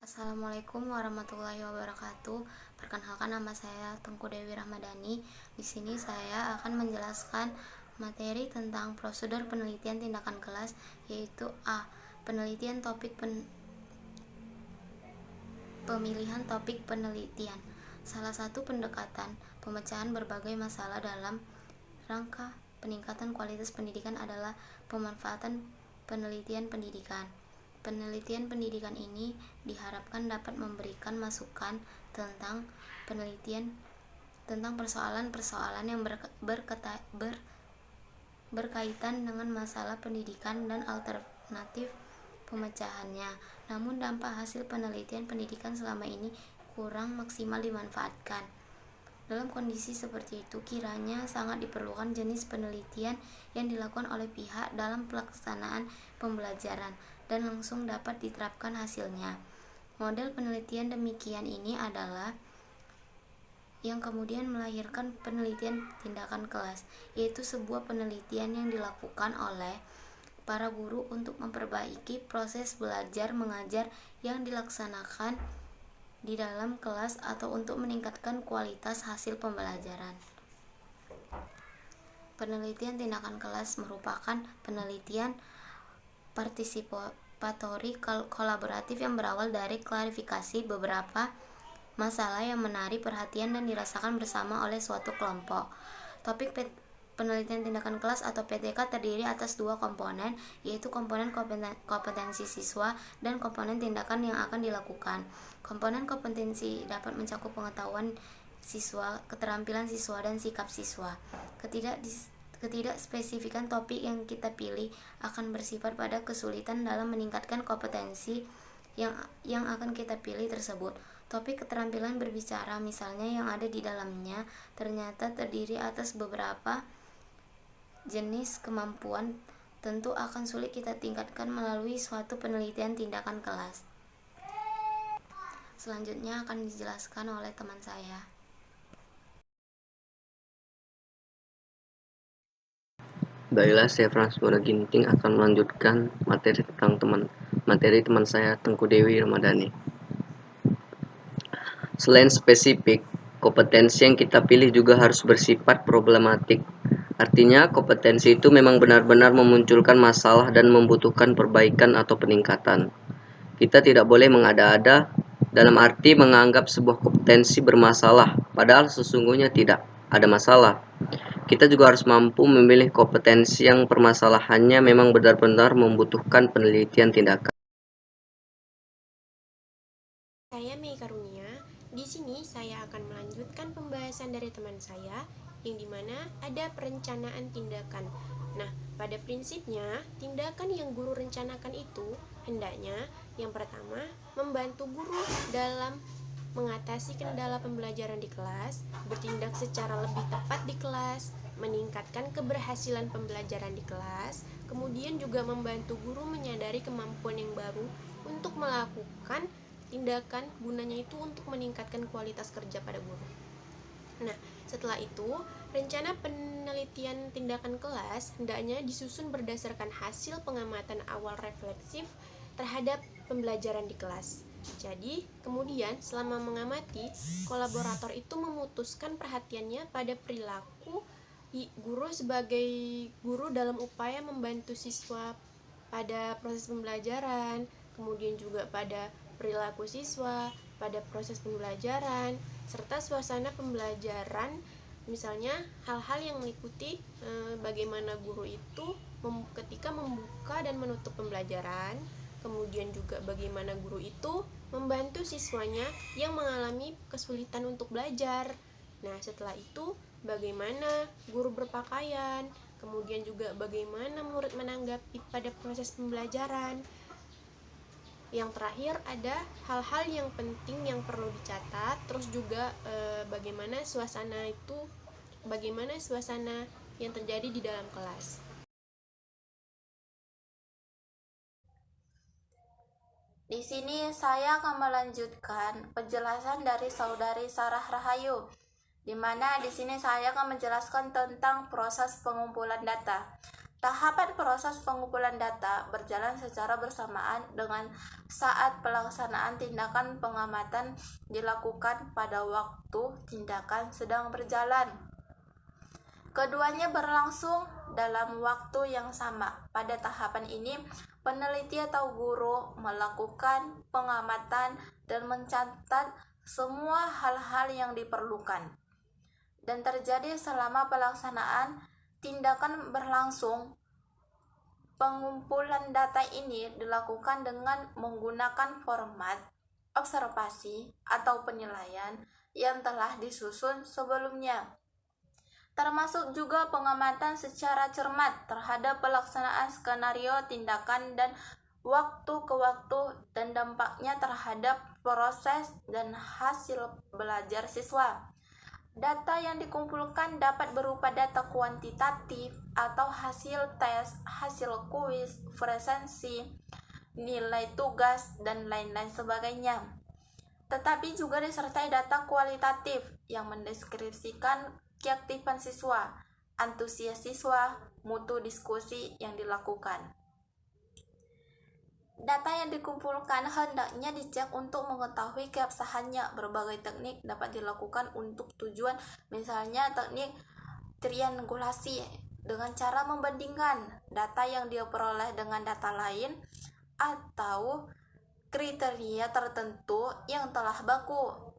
Assalamualaikum warahmatullahi wabarakatuh. Perkenalkan, nama saya Tengku Dewi Rahmadani. Di sini saya akan menjelaskan materi tentang prosedur penelitian tindakan kelas, yaitu A. Penelitian topik pemilihan topik penelitian. Salah satu pendekatan pemecahan berbagai masalah dalam rangka peningkatan kualitas pendidikan adalah pemanfaatan penelitian pendidikan. Penelitian pendidikan ini diharapkan dapat memberikan masukan tentang penelitian tentang persoalan-persoalan yang berkaitan dengan masalah pendidikan dan alternatif pemecahannya. Namun dampak hasil penelitian pendidikan selama ini kurang maksimal dimanfaatkan. Dalam kondisi seperti itu, kiranya sangat diperlukan jenis penelitian yang dilakukan oleh pihak dalam pelaksanaan pembelajaran dan langsung dapat diterapkan hasilnya. Model penelitian demikian ini adalah yang kemudian melahirkan penelitian tindakan kelas, yaitu sebuah penelitian yang dilakukan oleh para guru untuk memperbaiki proses belajar mengajar yang dilaksanakan di dalam kelas atau untuk meningkatkan kualitas hasil pembelajaran. Penelitian tindakan kelas merupakan penelitian partisipatori kolaboratif yang berawal dari klarifikasi beberapa masalah yang menarik perhatian dan dirasakan bersama oleh suatu kelompok. Topik penelitian tindakan kelas atau PTK terdiri atas dua komponen, yaitu komponen kompetensi siswa dan komponen tindakan yang akan dilakukan. Komponen kompetensi dapat mencakup pengetahuan siswa, keterampilan siswa, dan sikap siswa. Ketidakspesifikan topik yang kita pilih akan bersifat pada kesulitan dalam meningkatkan kompetensi yang akan kita pilih tersebut. Topik keterampilan berbicara, misalnya, yang ada di dalamnya ternyata terdiri atas beberapa jenis kemampuan, tentu akan sulit kita tingkatkan melalui suatu penelitian tindakan kelas. Selanjutnya akan dijelaskan oleh teman saya. Baiklah, saya Frans Ginting akan melanjutkan materi teman saya Tengku Dewi Ramadhani. Selain spesifik, kompetensi yang kita pilih juga harus bersifat problematik. Artinya, kompetensi itu memang benar-benar memunculkan masalah dan membutuhkan perbaikan atau peningkatan. Kita tidak boleh mengada-ada dalam arti menganggap sebuah kompetensi bermasalah, padahal sesungguhnya tidak ada masalah. Kita juga harus mampu memilih kompetensi yang permasalahannya memang benar-benar membutuhkan penelitian tindakan. Saya Mei Karunia. Di sini saya akan melanjutkan pembahasan dari teman saya, yang dimana ada perencanaan tindakan. Nah, pada prinsipnya, tindakan yang guru rencanakan itu hendaknya yang pertama membantu guru dalam mengatasi kendala pembelajaran di kelas, bertindak secara lebih tepat di kelas, meningkatkan keberhasilan pembelajaran di kelas, kemudian juga membantu guru menyadari kemampuan yang baru untuk melakukan tindakan, gunanya itu untuk meningkatkan kualitas kerja pada guru. Nah, setelah itu, rencana penelitian tindakan kelas hendaknya disusun berdasarkan hasil pengamatan awal refleksif terhadap pembelajaran di kelas. Jadi, kemudian selama mengamati, kolaborator itu memutuskan perhatiannya pada perilaku guru sebagai guru dalam upaya membantu siswa pada proses pembelajaran, kemudian juga pada perilaku siswa pada proses pembelajaran, serta suasana pembelajaran, misalnya hal-hal yang meliputi bagaimana guru itu ketika membuka dan menutup pembelajaran, kemudian juga bagaimana guru itu membantu siswanya yang mengalami kesulitan untuk belajar. Nah, setelah itu bagaimana guru berpakaian, kemudian juga bagaimana murid menanggapi pada proses pembelajaran. Yang terakhir ada hal-hal yang penting yang perlu dicatat, terus juga bagaimana suasana yang terjadi di dalam kelas. Di sini saya akan melanjutkan penjelasan dari Saudari Sarah Rahayu, di mana di sini saya akan menjelaskan tentang proses pengumpulan data. Tahapan proses pengumpulan data berjalan secara bersamaan dengan saat pelaksanaan tindakan pengamatan dilakukan pada waktu tindakan sedang berjalan. Keduanya berlangsung dalam waktu yang sama. Pada tahapan ini, peneliti atau guru melakukan pengamatan dan mencatat semua hal-hal yang diperlukan. Dan terjadi selama pelaksanaan tindakan berlangsung. Pengumpulan data ini dilakukan dengan menggunakan format observasi atau penilaian yang telah disusun sebelumnya, termasuk juga pengamatan secara cermat terhadap pelaksanaan skenario tindakan dan waktu ke waktu dan dampaknya terhadap proses dan hasil belajar siswa. Data yang dikumpulkan dapat berupa data kuantitatif atau hasil tes, hasil kuis, presensi, nilai tugas, dan lain-lain sebagainya. Tetapi juga disertai data kualitatif yang mendeskripsikan keaktifan siswa, antusias siswa, mutu diskusi yang dilakukan. Data yang dikumpulkan hendaknya dicek untuk mengetahui keabsahannya. Berbagai teknik dapat dilakukan untuk tujuan, misalnya teknik triangulasi dengan cara membandingkan data yang diperoleh dengan data lain atau kriteria tertentu yang telah baku.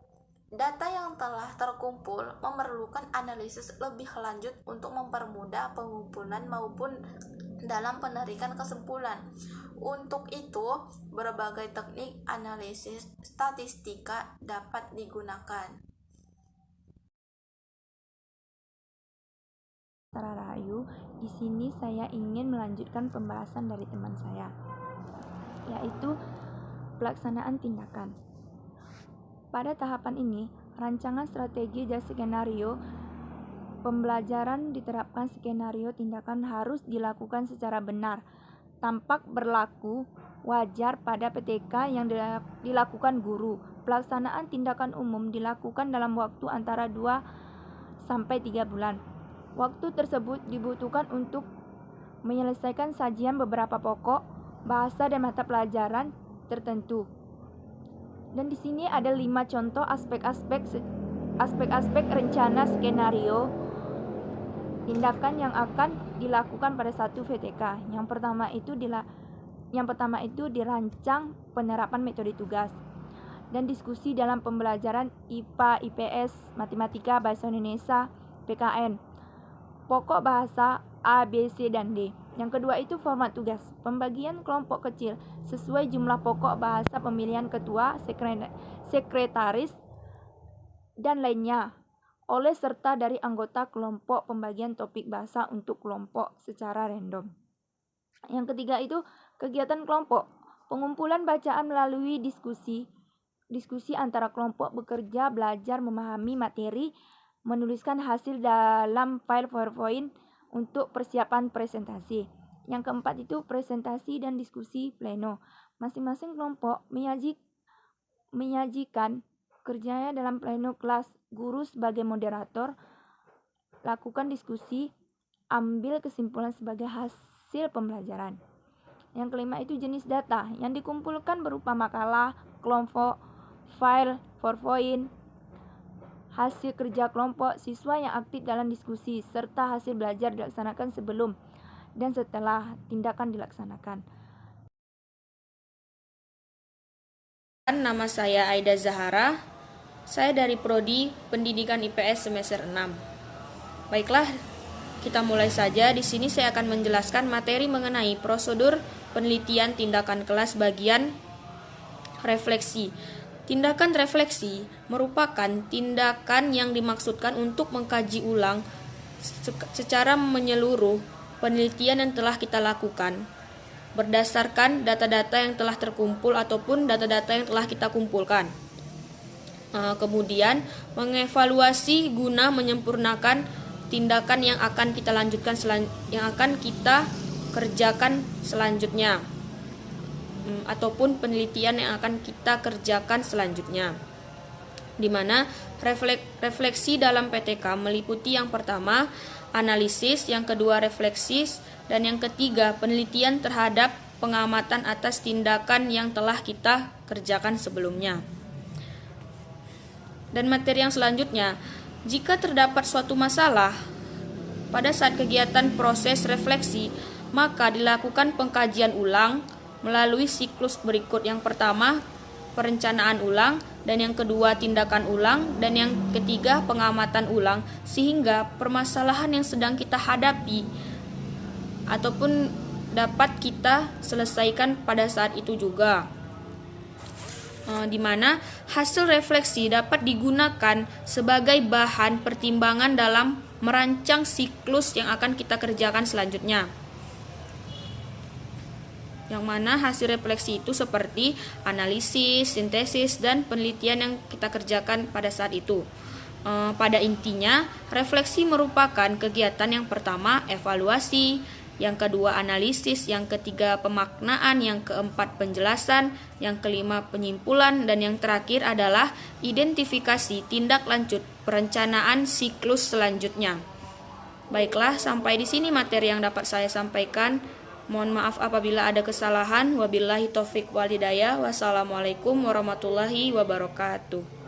Data yang telah terkumpul memerlukan analisis lebih lanjut untuk mempermudah pengumpulan maupun dalam penarikan kesimpulan. Untuk itu, berbagai teknik analisis statistika dapat digunakan. Sarah Rahayu, di sini saya ingin melanjutkan pembahasan dari teman saya, yaitu pelaksanaan tindakan. Pada tahapan ini, rancangan strategi dan skenario pembelajaran diterapkan. Skenario tindakan harus dilakukan secara benar, tampak berlaku wajar pada PTK yang dilakukan guru. Pelaksanaan tindakan umum dilakukan dalam waktu antara 2-3 bulan. Waktu tersebut dibutuhkan untuk menyelesaikan sajian beberapa pokok bahasa dan mata pelajaran tertentu. Dan di sini ada 5 contoh aspek-aspek rencana skenario tindakan yang akan dilakukan pada satu VTK. Yang pertama itu dirancang penerapan metode tugas dan diskusi dalam pembelajaran IPA, IPS, matematika, bahasa Indonesia, PKN, pokok bahasa A, B, C, dan D. Yang kedua itu format tugas, pembagian kelompok kecil sesuai jumlah pokok bahasa, pemilihan ketua, sekretaris, dan lainnya oleh serta dari anggota kelompok, pembagian topik bahasa untuk kelompok secara random. Yang ketiga itu kegiatan kelompok, pengumpulan bacaan melalui diskusi antara kelompok, bekerja, belajar, memahami materi, menuliskan hasil dalam file PowerPoint untuk persiapan presentasi. Yang keempat itu presentasi dan diskusi pleno. Masing-masing kelompok menyajikan kerjanya dalam pleno kelas. Guru sebagai moderator, lakukan diskusi, ambil kesimpulan sebagai hasil pembelajaran. Yang kelima itu jenis data yang dikumpulkan berupa makalah, kelompok, file, PowerPoint, hasil kerja kelompok, siswa yang aktif dalam diskusi, serta hasil belajar dilaksanakan sebelum dan setelah tindakan dilaksanakan. Nama saya Aida Zahara. Saya dari Prodi Pendidikan IPS semester 6. Baiklah, kita mulai saja. Di sini saya akan menjelaskan materi mengenai prosedur penelitian tindakan kelas bagian refleksi. Tindakan refleksi merupakan tindakan yang dimaksudkan untuk mengkaji ulang secara menyeluruh penelitian yang telah kita lakukan berdasarkan data-data yang telah terkumpul ataupun data-data yang telah kita kumpulkan. Kemudian mengevaluasi guna menyempurnakan tindakan yang akan kita lanjutkan yang akan kita kerjakan selanjutnya ataupun penelitian yang akan kita kerjakan selanjutnya. di mana refleksi dalam PTK meliputi yang pertama analisis, yang kedua refleksi, dan yang ketiga penelitian terhadap pengamatan atas tindakan yang telah kita kerjakan sebelumnya. Dan materi yang selanjutnya, jika terdapat suatu masalah pada saat kegiatan proses refleksi, maka dilakukan pengkajian ulang melalui siklus berikut. Yang pertama, perencanaan ulang, dan yang kedua tindakan ulang, dan yang ketiga pengamatan ulang, sehingga permasalahan yang sedang kita hadapi ataupun dapat kita selesaikan pada saat itu juga. Di mana hasil refleksi dapat digunakan sebagai bahan pertimbangan dalam merancang siklus yang akan kita kerjakan selanjutnya. Yang mana hasil refleksi itu seperti analisis, sintesis, dan penelitian yang kita kerjakan pada saat itu. Pada intinya, refleksi merupakan kegiatan yang pertama evaluasi, yang kedua analisis, yang ketiga pemaknaan, yang keempat penjelasan, yang kelima penyimpulan, dan yang terakhir adalah identifikasi tindak lanjut perencanaan siklus selanjutnya. Baiklah, sampai di sini materi yang dapat saya sampaikan. Mohon maaf apabila ada kesalahan. Wabillahi taufik wal hidayah. Wassalamualaikum warahmatullahi wabarakatuh.